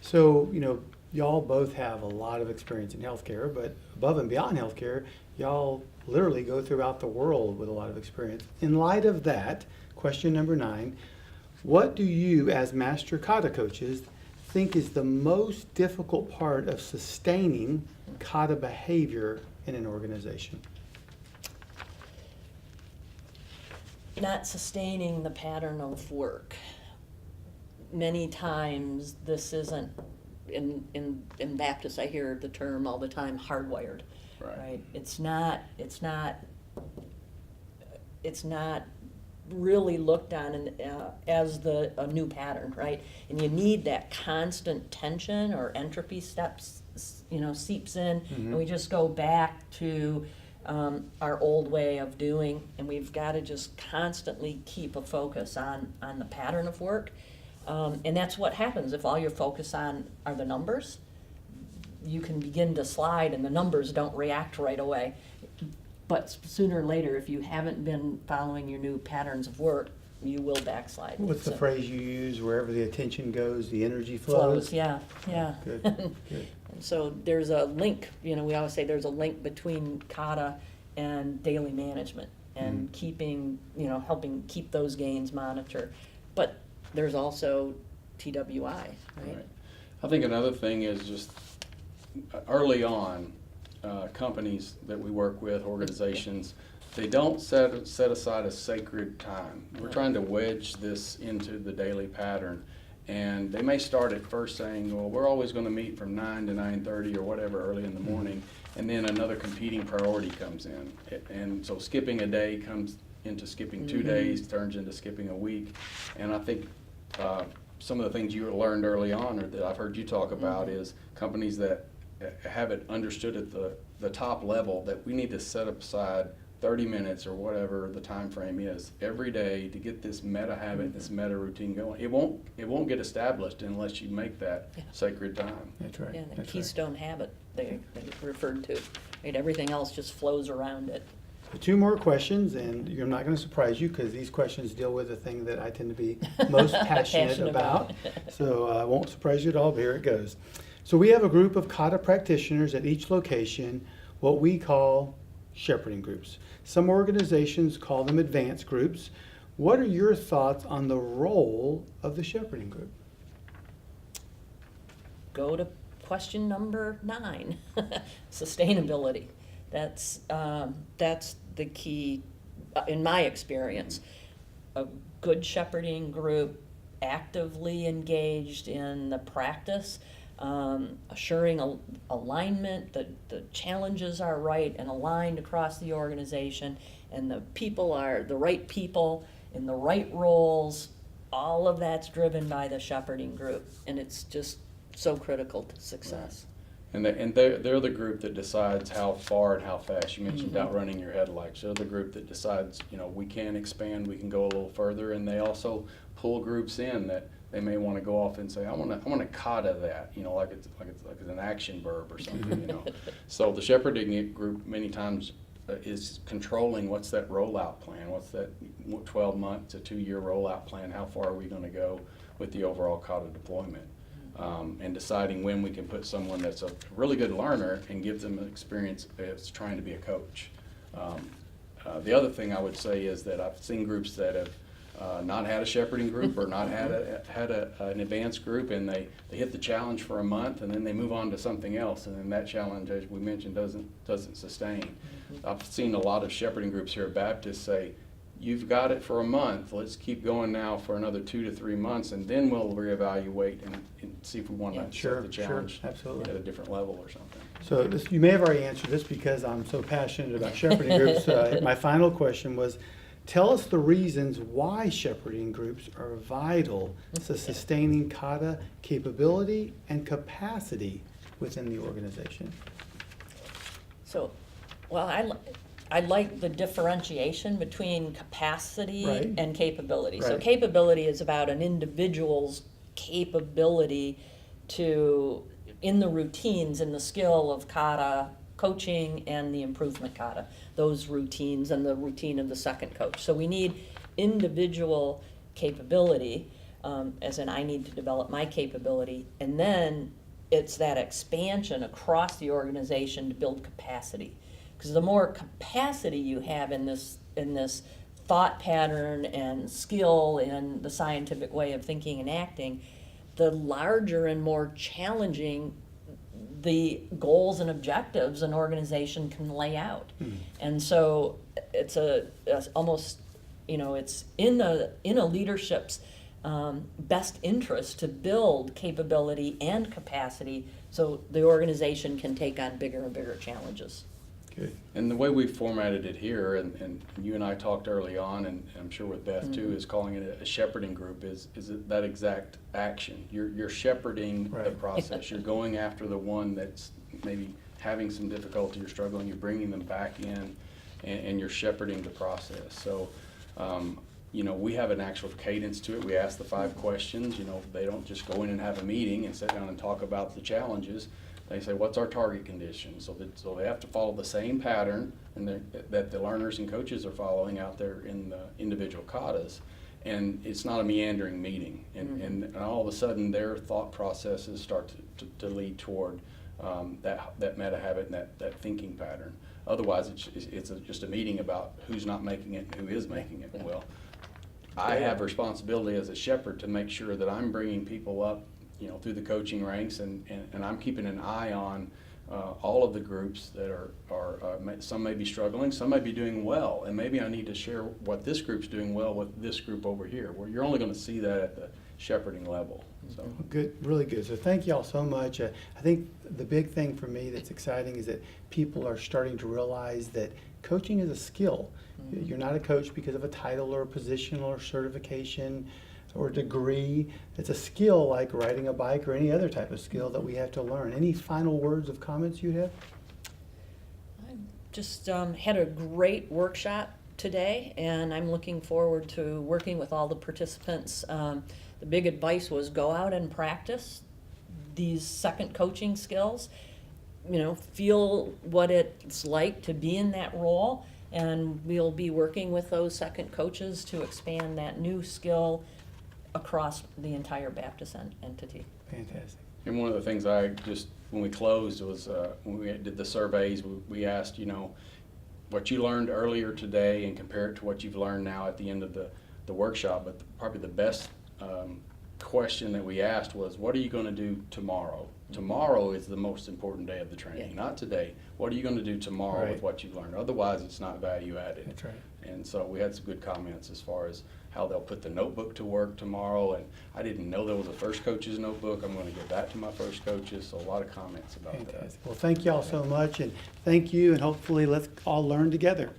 So, y'all both have a lot of experience in healthcare, but above and beyond healthcare, y'all literally go throughout the world with a lot of experience. In light of that, question number 9, what do you as master kata coaches think is the most difficult part of sustaining kata behavior in an organization? Not sustaining the pattern of work. Many times this isn't, in Baptist I hear the term all the time, hardwired. Right? It's not really looked on as a new pattern, right? And you need that constant tension or entropy steps, seeps in, and we just go back to our old way of doing, and we've got to just constantly keep a focus on the pattern of work. And that's what happens if all you're focused on are the numbers. You can begin to slide and the numbers don't react right away. But sooner or later, if you haven't been following your new patterns of work, you will backslide. What's the phrase you use? Wherever the attention goes, the energy flows? Yeah. Good. And so there's a link, we always say there's a link between kata and daily management and keeping, helping keep those gains monitored. But there's also TWI, right? I think another thing is just early on, companies that we work with, organizations, they don't set aside a sacred time. We're trying to wedge this into the daily pattern. And they may start at first saying, well, we're always going to meet from 9 to 9:30 or whatever early in the morning, and then another competing priority comes in. And so skipping a day comes into skipping 2 days, turns into skipping a week. And I think some of the things you learned early on, or that I've heard you talk about, is companies that have it understood at the top level that we need to set aside 30 minutes or whatever the time frame is every day to get this meta habit, this meta routine going. It won't get established unless you make that sacred time. That's right. Yeah, the keystone habit they referred to. Right? Everything else just flows around it. So 2 more questions, and I'm not going to surprise you because these questions deal with the thing that I tend to be most passionate about. So I won't surprise you at all, but here it goes. So we have a group of kata practitioners at each location, what we call shepherding groups. Some organizations call them advanced groups. What are your thoughts on the role of the shepherding group? Go to question number 9, sustainability. That's the key, in my experience. A good shepherding group actively engaged in the practice, assuring alignment, that the challenges are right and aligned across the organization, and the people are the right people in the right roles. All of that's driven by the shepherding group, and it's just so critical to success. And they're the group that decides how far and how fast. You mentioned outrunning your headlights. They're the group that decides, we can expand, we can go a little further, and they also pull groups in that they may want to go off and say, I want to kata that, like it's an action verb or something, So the shepherding group many times is controlling what's that rollout plan, what's that 12-month to 2-year rollout plan, how far are we going to go with the overall kata deployment. And deciding when we can put someone that's a really good learner and give them an experience as trying to be a coach. The other thing I would say is that I've seen groups that have not had a shepherding group or not had an advanced group, and they hit the challenge for a month and then they move on to something else, and then that challenge, as we mentioned, doesn't sustain. I've seen a lot of shepherding groups here at Baptist say, you've got it for a month, let's keep going now for another 2 to 3 months, and then we'll reevaluate and see if we want to set the challenge absolutely at a different level or something. So you may have already answered this because I'm so passionate about shepherding groups. My final question was, tell us the reasons why shepherding groups are vital to sustaining kata capability and capacity within the organization. So, I like the differentiation between capacity and capability. So capability is about an individual's capability in the routines, in the skill of kata coaching and the improvement kata, those routines and the routine of the second coach. So we need individual capability. as in I need to develop my capability. And then it's that expansion across the organization to build capacity. Because the more capacity you have in this thought pattern and skill in the scientific way of thinking and acting, the larger and more challenging the goals and objectives an organization can lay out. And so it's almost, it's in a leadership's best interest to build capability and capacity so the organization can take on bigger and bigger challenges. Good. And the way we formatted it here, and you and I talked early on, and I'm sure with Beth too, is calling it a shepherding group, is that exact action. You're shepherding the Right. process. You're going after the one that's maybe having some difficulty or struggling. You're bringing them back in, and you're shepherding the process. So, we have an actual cadence to it. We ask the 5 questions. They don't just go in and have a meeting and sit down and talk about the challenges. They say, what's our target condition? So they have to follow the same pattern that the learners and coaches are following out there in the individual katas. And it's not a meandering meeting. And all of a sudden, their thought processes start to lead toward that meta habit and that thinking pattern. Otherwise, it's just a meeting about who's not making it and who is making it well. I have responsibility as a shepherd to make sure that I'm bringing people up through the coaching ranks, and I'm keeping an eye on all of the groups that are some may be struggling, some may be doing well, and maybe I need to share what this group's doing well with this group over here, where you're only going to see that at the shepherding level. So Good, really good. So thank you all so much. I think the big thing for me that's exciting is that people are starting to realize that coaching is a skill. You're not a coach because of a title or a position or certification or degree. It's a skill like riding a bike or any other type of skill that we have to learn. Any final words of comments you have? I just had a great workshop today, and I'm looking forward to working with all the participants. The big advice was go out and practice these second coaching skills. Feel what it's like to be in that role, and we'll be working with those second coaches to expand that new skill across the entire Baptist entity. Fantastic. And one of the things when we closed was when we did the surveys, we asked, what you learned earlier today and compare it to what you've learned now at the end of the workshop. But probably the best question that we asked was, what are you going to do tomorrow? Tomorrow is the most important day of the training, not today. What are you going to do tomorrow with what you've learned? Otherwise, it's not value added. That's right. And so we had some good comments as far as how they'll put the notebook to work tomorrow. And I didn't know there was a first coach's notebook. I'm going to give that to my first coaches. So a lot of comments about that. Fantastic. Well, thank you all so much, and thank you, and hopefully let's all learn together.